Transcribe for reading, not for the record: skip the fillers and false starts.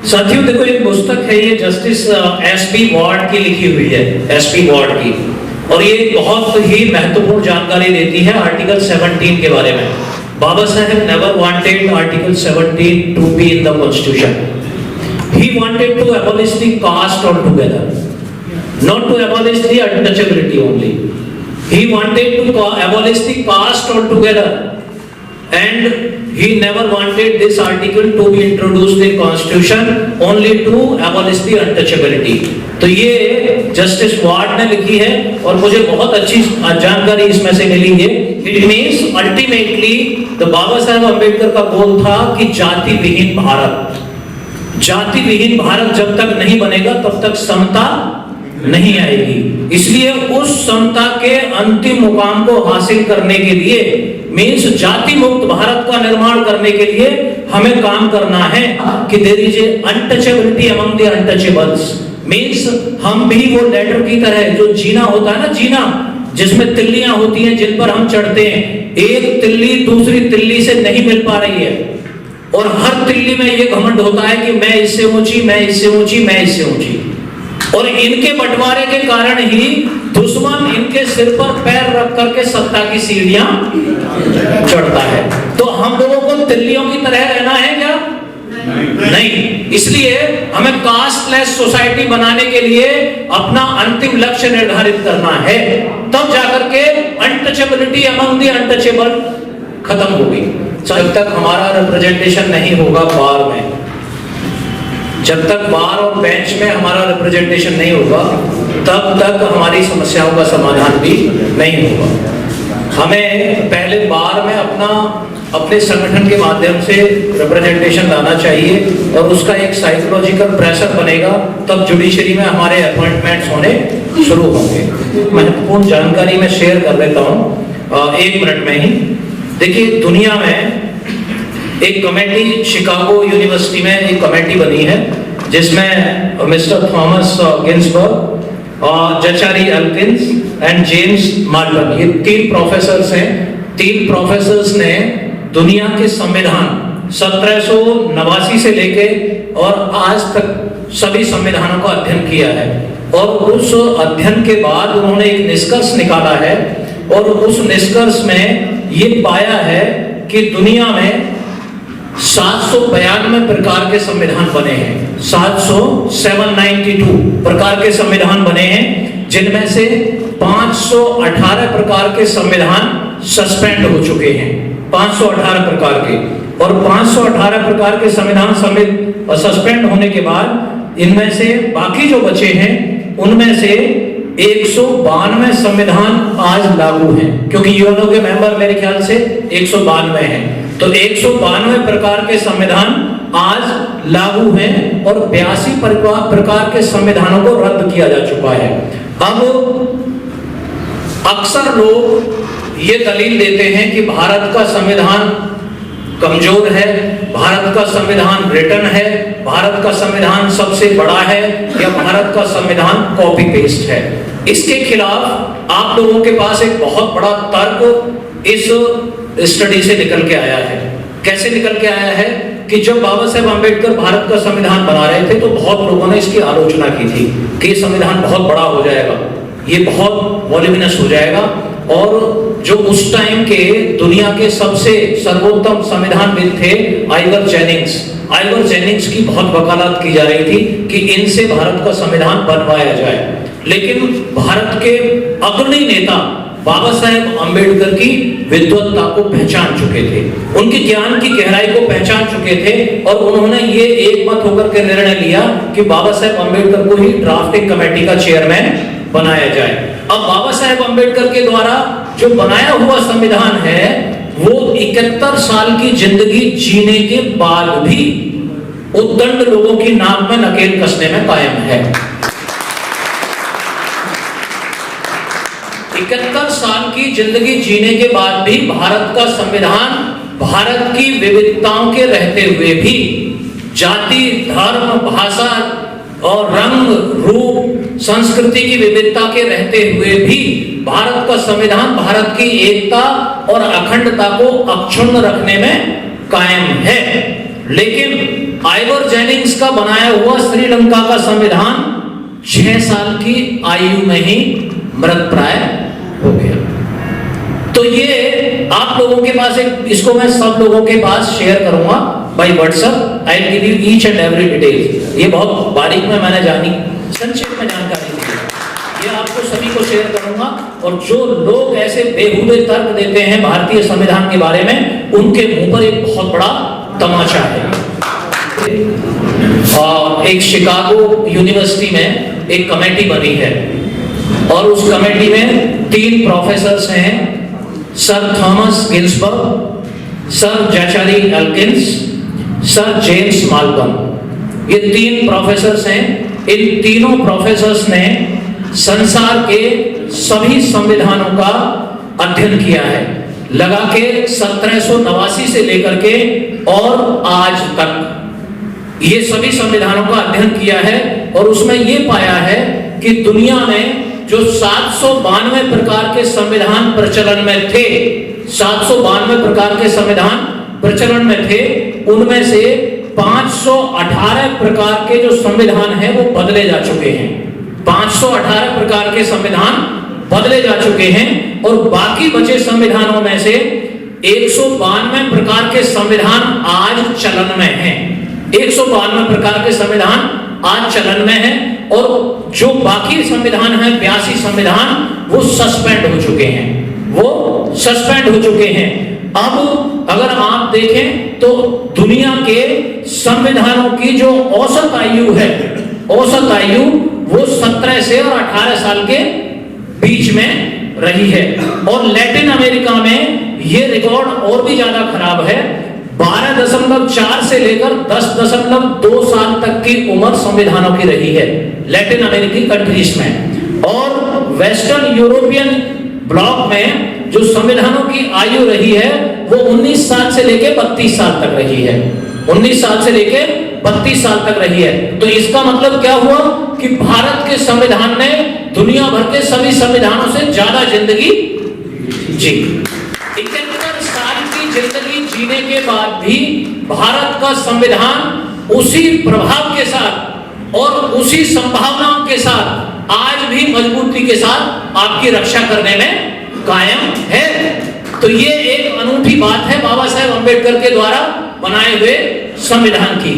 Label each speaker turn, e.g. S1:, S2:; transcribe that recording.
S1: साथियों देखो, एक पुस्तक है ये जस्टिस एसपी वार्ड की लिखी हुई है, एसपी वार्ड की, और ये बहुत ही महत्वपूर्ण जानकारी देती है आर्टिकल 17 के बारे में। Baba Saheb never wanted article 17 to be in the constitution. He wanted to abolish the caste altogether, not to abolish the untouchability only. He wanted to abolish the caste altogether, and he never wanted this article to be introduced in constitution only to abolish the untouchability. तो ये justice ward ने लिखी है और मुझे बहुत अच्छी जानकारी इसमें से मिली है। It means ultimately the Baba Saheb Ambedkar का गोल था कि जाति विहीन भारत, जाति विहीन भारत जब तक नहीं बनेगा तब तक समता नहीं आएगी। इसलिए उस समता के अंतिम मुकाम को हासिल करने के लिए, मीन्स जाति मुक्त भारत का निर्माण करने के लिए हमें काम करना है कि there is a untouchability among the untouchables. Means हम भी वो लेटर की तरह, जो जीना होता है ना, जीना जिसमें तिल्लियां होती हैं जिन पर हम चढ़ते हैं, एक तिल्ली दूसरी तिल्ली से नहीं मिल पा रही है और हर तिल्ली में ये घमंड होता है कि मैं इससे ऊंची, मैं इससे ऊंची, मैं इससे ऊंची, और इनके बंटवारे के कारण ही दुश्मन इनके सिर पर पैर रख करके सत्ता की सीढ़ियां चढ़ता है। तो हम लोगों को तिल्लियों की तरह रहना है क्या? नहीं। इसलिए हमें कास्टलेस सोसाइटी बनाने के लिए अपना अंतिम लक्ष्य निर्धारित करना है, तब जाकर के अनटचेबिलिटी अमंग द अनटचेबल खत्म होगी। जब तक हमारा रिप्रेजेंटेशन नहीं होगा बार में, जब तक बार और बेंच में हमारा रिप्रेजेंटेशन नहीं होगा, तब तक हमारी समस्याओं का समाधान भी नहीं होगा। हमें पहले बार में अपने संगठन के माध्यम से रिप्रेजेंटेशन लाना चाहिए और उसका एक साइकोलॉजिकल प्रेशर बनेगा, तब जुडिशरी में हमारे अपॉइंटमेंट्स होने शुरू होंगे। महत्वपूर्ण जानकारी मैं शेयर कर देता हूँ 1 मिनट में ही। देखिए, दुनिया में एक कमेटी, शिकागो यूनिवर्सिटी में एक कमेटी बनी है जिसमें मिस्टर थॉमस गिन्सबर्ग और जचारी एल्किंस एंड जेम्स मार्टन, ये 3 प्रोफेसर्स हैं। 3 प्रोफेसर्स ने दुनिया के संविधान 1789 से लेके और आज तक सभी संविधानों का अध्ययन किया है, और उस अध्ययन के बाद उन्होंने एक निष्कर्ष निकाला है, और उस निष्कर्ष में ये पाया है कि दुनिया में 792 प्रकार के संविधान बने हैं। 792 प्रकार के संविधान बने हैं, जिनमें से 518 प्रकार के संविधान सस्पेंड हो चुके हैं। 518 प्रकार के, और 518 प्रकार के संविधान सस्पेंड होने के बाद इनमें से बाकी जो बचे हैं उनमें से 192 संविधान आज लागू हैं, क्योंकि यूएनओ के मेंबर मेरे ख्याल से 192 हैं। तो 192 प्रकार के संविधान आज लागू हैं और 82 प्रकार के संविधानों को रद्द किया जा चुका है। अब अक्सर लोग ये दलील देते हैं कि भारत का संविधान कमजोर है, भारत का संविधान रिटन है, भारत का संविधान सबसे बड़ा है, या भारत का संविधान कॉपी पेस्ट है। इसके खिलाफ आप लोगों के पास एक बहुत बड़ा तर्क इस स्टडी से निकल के आया है। कैसे निकल के आया है कि जब बाबा साहेब अम्बेडकर भारत का संविधान बना रहे थे तो बहुत लोगों ने इसकी आलोचना की थी कि ये संविधान बहुत बड़ा हो जाएगा, ये बहुत वॉल्यूमिनस हो जाएगा, और जो उस टाइम के दुनिया के सबसे सर्वोत्तम संविधानविद थे आइवर जेनिंग्स की बहुत वकालत की जा रही थी कि इनसे भारत का संविधान बनवाया जाए। लेकिन भारत के अग्रणी नेता बाबा साहेब अम्बेडकर की विद्वत्ता को पहचान चुके थे, उनके ज्ञान की गहराई को पहचान चुके थे, और उन्होंने ये एकमत होकर के निर्णय लिया कि बाबा साहेब अम्बेडकर को ही ड्राफ्टिंग कमेटी का चेयरमैन बनाया जाए। अब बाबा साहेब अम्बेडकर के द्वारा जो बनाया हुआ संविधान है वो 71 साल की जिंदगी जीने के बाद भी उद्दंड लोगों की नाक में नकेल कसने में कायम है। 71 साल की जिंदगी जीने के बाद भी भारत का संविधान भारत की विविधताओं के रहते हुए भी, जाति, धर्म, भाषा और रंग, रूप, संस्कृति की विविधता के रहते हुए भी भारत का संविधान भारत की एकता और अखंडता को अक्षुण्ण रखने में कायम है। लेकिन आइवर जेनिंग्स का बनाया हुआ श्रीलंका का संविधान 6 साल की आयु में ही मृतप्राय हो गया। तो ये आप लोगों के पास इसको मैं सब लोगों के पास शेयर करूंगा by WhatsApp. I will give you each and every detail. ये बहुत बारीक में मैंने जानी, संक्षेप में जानकारी दी, ये आपको सभी को शेयर करूंगा। और जो लोग ऐसे बेहुदे तर्क देते हैं भारतीय संविधान के बारे में, उनके मुंह पर एक बहुत बड़ा तमाचा है। और एक शिकागो यूनिवर्सिटी में एक कमेटी बनी है और उस कमेटी में 3 प्रोफेसर्स हैं, sir Thomas Ginsburg, sir Zachary Elkins, sir James Malcolm. ये 3 प्रोफेसर्स हैं। इन तीनों प्रोफेसर्स ने संसार के सभी संविधानों का अध्ययन किया है, लगा के 1789 से लेकर के और आज तक ये सभी संविधानों का अध्ययन किया है। और उसमें ये पाया है कि दुनिया में जो 792 प्रकार के संविधान प्रचलन में थे, 792 प्रकार के संविधान प्रचलन में थे, उनमें से 518 प्रकार के जो संविधान हैं वो बदले जा चुके हैं। 518 प्रकार के संविधान बदले जा चुके हैं और बाकी बचे संविधानों में से 192 प्रकार के संविधान आज चलन में हैं। 192 प्रकार के संविधान आज चलन में है और जो बाकी संविधान है 82 संविधान वो सस्पेंड हो चुके हैं, वो सस्पेंड हो चुके हैं। अब अगर आप देखें तो दुनिया के संविधानों की जो औसत आयु है, औसत आयु वो 17 से और 18 साल के बीच में रही है। और लैटिन अमेरिका में ये रिकॉर्ड और भी ज्यादा खराब है। 12.4 से लेकर 10.2 साल तक की उम्र संविधानों की रही है लैटिन अमेरिकी कंट्रीज में। और वेस्टर्न यूरोपियन ब्लॉक में जो संविधानों की आयु रही है वो 19 साल से लेकर 32 साल तक रही है। 19 साल से लेकर 32 साल तक रही है। तो इसका मतलब क्या हुआ कि भारत के संविधान ने दुनिया भर के सभी संविधानों से ज्यादा जिंदगी जी। 71 साल की जिंदगी जीने के बाद भी भारत का संविधान उसी प्रभाव के साथ और उसी संभावनाओं के साथ आज भी मजबूती के साथ आपकी रक्षा करने में कायम है। तो ये एक अनूठी बात है बाबा साहेब अम्बेडकर के द्वारा बनाए हुए संविधान की।